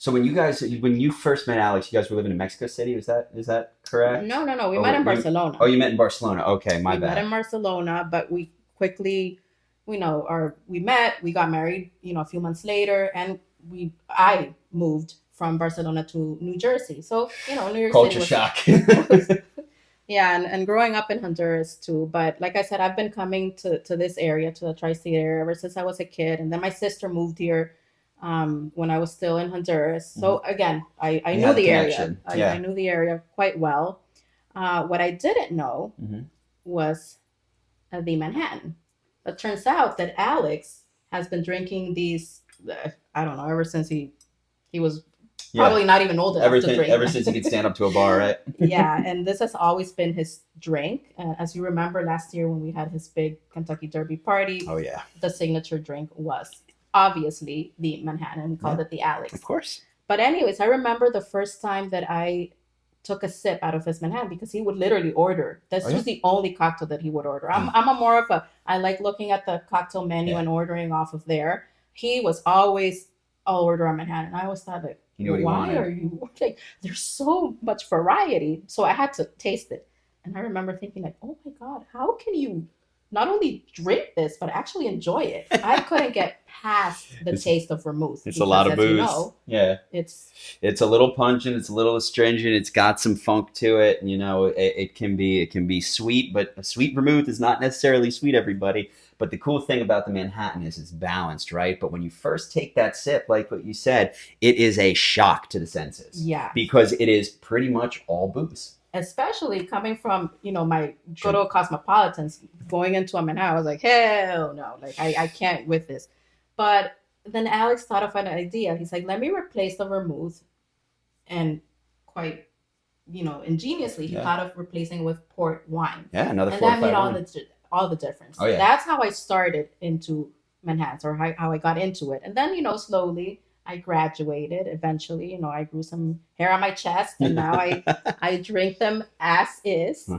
So when you first met Alex, you guys were living in Mexico City. Is that correct? No. We met Or in you? Barcelona. Oh, you met in Barcelona. Okay, my We met bad. in Barcelona, but we quickly, we met, we got married, a few months later, and I moved from Barcelona to New Jersey. So, New York City Culture was, shock. was yeah, and growing up in Honduras too. But like I said, I've been coming to this area, to the tri-state area, ever since I was a kid. And then my sister moved here when I was still in Honduras. Mhm. So again, I You knew had a the area. connection. I Yeah. knew the area quite well. What I didn't know Hmm. was the Manhattan. It turns out that Alex has been drinking these. I don't know, ever since he was Yeah. probably not even old enough to Everything drink. ever since he could stand up to a bar, right? Yeah, and this has always been his drink. As you remember last year when we had his big Kentucky Derby party, Oh yeah. the signature drink was obviously the Manhattan. We Yeah. called it the Of Alex. course. But anyways, I remember the first time that I took a sip out of his Manhattan because he would literally order. Oh This yeah. was the only cocktail that he would order. I'm Mm. I'm a more of a I like looking at the cocktail menu Yeah. and ordering off of there. He was always, I'll order a Manhattan. I always thought like, He knew what he why wanted. are you like? There's so much variety. So I had to taste it, and I remember thinking like, oh my god, how can you not only drink this but actually enjoy it? I couldn't get past the It's taste of vermouth it's a because, lot of as you booze. know, Yeah. it's It's a little pungent. It's a little astringent. It's got some funk to it. It can be sweet, but a sweet vermouth is not necessarily sweet, everybody. But the cool thing about the Manhattan is it's balanced, right? But when you first take that sip, like what you said, it is a shock to the senses yeah. because it is pretty much all booze. Especially coming from my good Sure. old cosmopolitans, going into a Manhattan, I was like, hell no, like I can't with this. But then Alex thought of an idea. He's like, let me replace the vermouth, and quite ingeniously, he Yeah. thought of replacing it with port wine, Yeah, another and that made fortified wine. all the difference. Oh yeah. That's how I started into Manhattans, or how I got into it, and then slowly I graduated. Eventually, I grew some hair on my chest, and now I drink them as is.